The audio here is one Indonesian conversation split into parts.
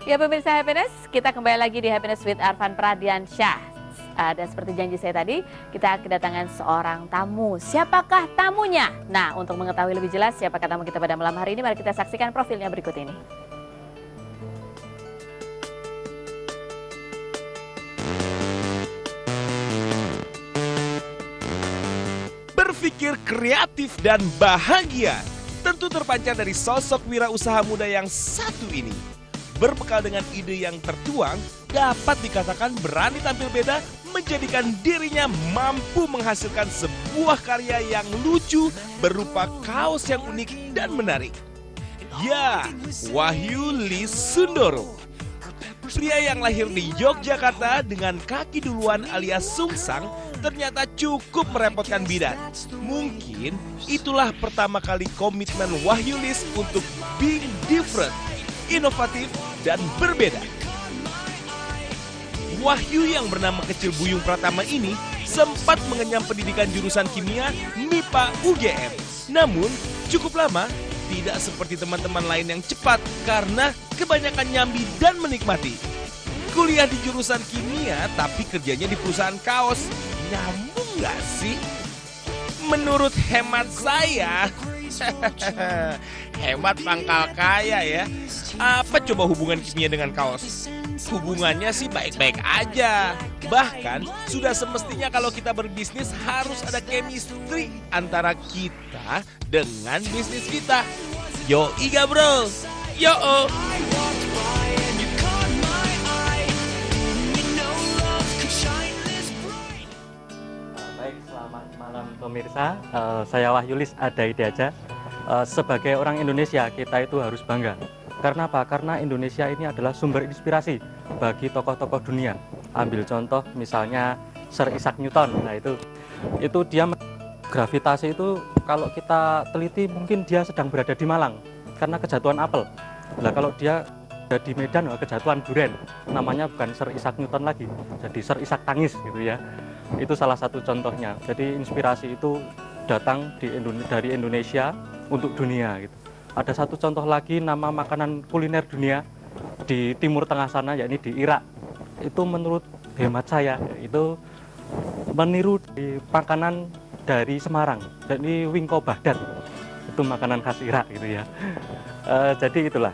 Ya pemirsa Happiness, kita kembali lagi di Happiness with Arfan Pradiansyah. Dan seperti janji saya tadi, kita kedatangan seorang tamu. Siapakah tamunya? Nah, untuk mengetahui lebih jelas siapakah tamu kita pada malam hari ini, mari kita saksikan profilnya berikut ini. Berpikir kreatif dan bahagia tentu terpancar dari sosok wirausaha muda yang satu ini. Berbekal dengan ide yang tertuang, dapat dikatakan berani tampil beda, menjadikan dirinya mampu menghasilkan sebuah karya yang lucu berupa kaos yang unik dan menarik. Ya, Wahyulis Sundoro. Pria yang lahir di Yogyakarta dengan kaki duluan alias sungsang ternyata cukup merepotkan bidan. Mungkin itulah pertama kali komitmen Wahyulis untuk being different, inovatif, dan berbeda. Wahyu yang bernama kecil Buyung Pratama ini sempat mengenyam pendidikan jurusan kimia MIPA UGM. Namun cukup lama, tidak seperti teman-teman lain yang cepat karena kebanyakan nyambi dan menikmati. Kuliah di jurusan kimia tapi kerjanya di perusahaan kaos. Nyambung gak sih? Menurut hemat saya, hemat pangkal kaya ya. Apa coba hubungan kimia dengan kaos? Hubungannya sih baik-baik aja. Bahkan sudah semestinya kalau kita berbisnis harus ada chemistry antara kita dengan bisnis kita. Yo iga bro, yo oh. Baik, selamat malam pemirsa. Saya Wahyulis Adaide aja. Sebagai orang Indonesia, kita itu harus bangga. Karena apa? Karena Indonesia ini adalah sumber inspirasi bagi tokoh-tokoh dunia. Ambil contoh misalnya Sir Isaac Newton. Nah itu dia gravitasi itu kalau kita teliti mungkin dia sedang berada di Malang karena kejatuhan apel. Nah kalau dia ada di Medan kejatuhan duren, namanya bukan Sir Isaac Newton lagi, jadi Sir Isaac Tangis gitu ya. Itu salah satu contohnya. Jadi inspirasi itu datang dari Indonesia untuk dunia gitu. Ada satu contoh lagi, nama makanan kuliner dunia di Timur Tengah sana, yakni di Irak. Itu menurut hemat saya, itu meniru di makanan dari Semarang, yakni wingko Baghdad. Itu makanan khas Irak gitu ya. Jadi itulah.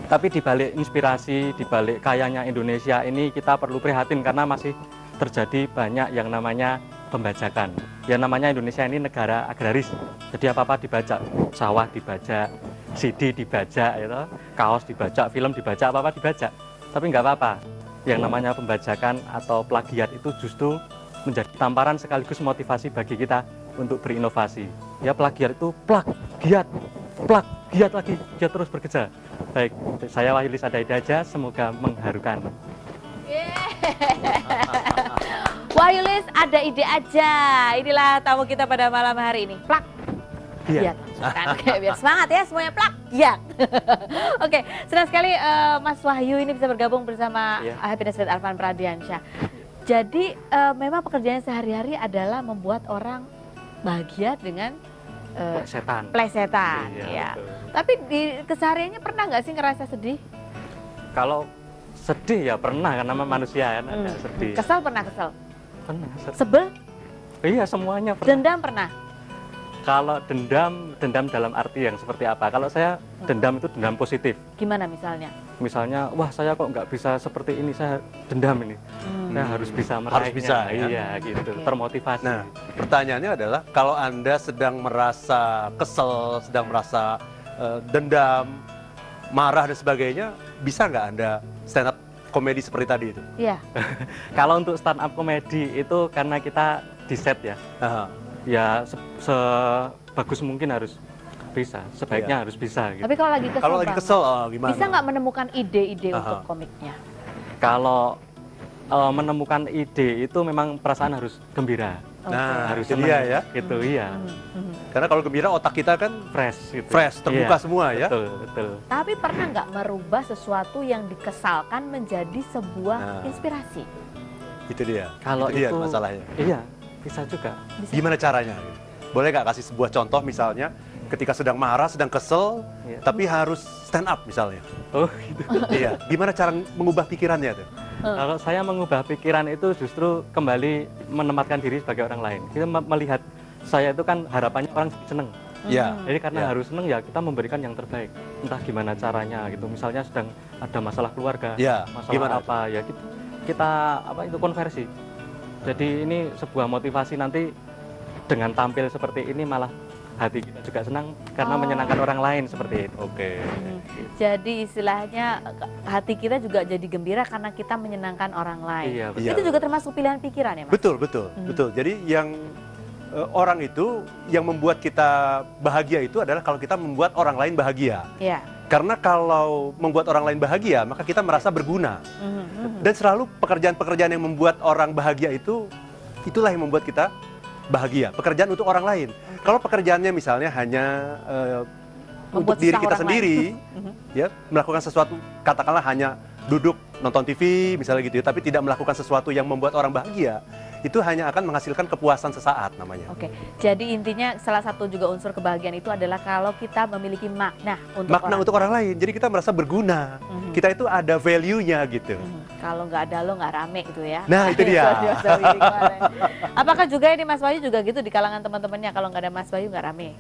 Tapi di balik inspirasi, di balik kayanya Indonesia ini kita perlu prihatin karena masih terjadi banyak yang namanya pembajakan. Yang namanya Indonesia ini negara agraris. Jadi apa-apa dibajak, sawah dibajak, CD dibajak, gitu, kaos dibajak, film dibajak, apa-apa dibajak. Tapi nggak apa-apa. Yang namanya pembajakan atau plagiat itu justru menjadi tamparan sekaligus motivasi bagi kita untuk berinovasi. Ya plagiat itu plagiat lagi, dia terus bekerja. Baik, saya Wahyulis Adaide aja, semoga mengharukan. Wahyulis ada ide aja. Inilah tamu kita pada malam hari ini. Plak. Iya. Biar semangat ya semuanya plak. Iya. Oke, senang sekali Mas Wahyu ini bisa bergabung bersama Happiness with Arfan Pradiansyah. Jadi memang pekerjaannya sehari-hari adalah membuat orang bahagia dengan plesetan. Iya. Tapi di kesehariannya pernah nggak sih ngerasa sedih? Kalau sedih ya pernah, karena manusia kan ada sedih. Kesal pernah kesal? Pernah. Sebel? Iya, semuanya pernah. Dendam pernah? Kalau dendam dalam arti yang seperti apa? Kalau saya dendam itu dendam positif. Gimana misalnya? Misalnya, wah saya kok nggak bisa seperti ini, saya dendam ini. Saya harus bisa meraihnya. Harus bisa, ya? Iya gitu, termotivasi. Nah, pertanyaannya adalah kalau Anda sedang merasa kesel, sedang merasa dendam, marah dan sebagainya, bisa nggak Anda stand up komedi seperti tadi itu? Iya. Kalau untuk stand up komedi itu karena kita di set ya. Ya sebagus mungkin harus bisa, sebaiknya harus bisa gitu. Tapi kalau lagi kesel, gimana? bisa nggak menemukan ide-ide untuk komiknya? Kalau menemukan ide itu memang perasaan harus gembira. Nah, harus itu senang, dia ya. Gitu iya. Karena kalau gembira otak kita kan Fresh gitu. fresh, terbuka semua ya. Betul. Tapi pernah nggak merubah sesuatu yang dikesalkan menjadi sebuah inspirasi? Itu dia. Kalau itu dia itu masalahnya. Iya, bisa juga. Gimana caranya? Boleh nggak kasih sebuah contoh misalnya ketika sedang marah, sedang kesel, tapi harus stand up misalnya. Oh gitu. Iya, gimana cara mengubah pikirannya tuh? Kalau saya mengubah pikiran itu justru kembali menempatkan diri sebagai orang lain. Kita melihat saya itu kan harapannya orang seneng. Ya. Jadi karena harus seneng ya kita memberikan yang terbaik. Entah gimana caranya gitu. Misalnya sedang ada masalah keluarga, masalah gimana apa ya kita apa itu konversi. Jadi ini sebuah motivasi nanti dengan tampil seperti ini malah hati kita juga senang karena menyenangkan orang lain seperti itu. Oke. Jadi istilahnya hati kita juga jadi gembira karena kita menyenangkan orang lain. Iya, betul. Itu juga termasuk pilihan pikiran ya, Mas? Betul, betul, betul. Jadi yang orang itu yang membuat kita bahagia itu adalah kalau kita membuat orang lain bahagia. Iya. Karena kalau membuat orang lain bahagia, maka kita merasa berguna. Dan selalu pekerjaan-pekerjaan yang membuat orang bahagia itulah yang membuat kita bahagia. Pekerjaan untuk orang lain. Kalau pekerjaannya misalnya hanya untuk diri kita sendiri, ya melakukan sesuatu, katakanlah hanya duduk nonton TV misalnya gitu ya, tapi tidak melakukan sesuatu yang membuat orang bahagia, itu hanya akan menghasilkan kepuasan sesaat namanya. Oke, jadi intinya salah satu juga unsur kebahagiaan itu adalah kalau kita memiliki makna untuk orang lain. Jadi kita merasa berguna. Kita itu ada value-nya gitu. Kalau nggak ada lo nggak rame gitu ya. Nah itu dia. Apakah juga ini Mas Wahyu juga gitu di kalangan teman-temannya, kalau nggak ada Mas Wahyu nggak rame?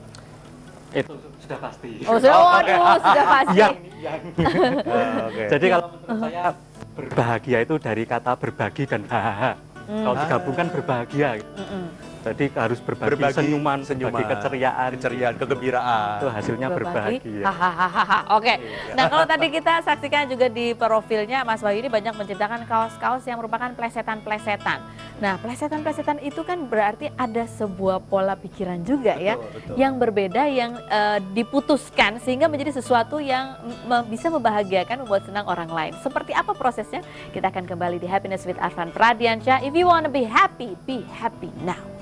Itu sudah pasti. Oh, sudah pasti. Okay. Jadi kalau menurut saya berbahagia itu dari kata berbagi dan hahaha. Kalau digabungkan berbahagia. Jadi harus berbagi senyuman, berbagi keceriaan, kegembiraan. Itu hasilnya berbahagia. Oke. Nah, kalau tadi kita saksikan juga di profilnya Mas Wahyu ini banyak menciptakan kaos-kaos yang merupakan plesetan-plesetan. Nah, plesetan-plesetan itu kan berarti ada sebuah pola pikiran juga ya, yang berbeda, yang diputuskan sehingga menjadi sesuatu yang bisa membahagiakan, membuat senang orang lain. Seperti apa prosesnya? Kita akan kembali di Happiness with Arfan Pradiansyah. If you wanna be happy now.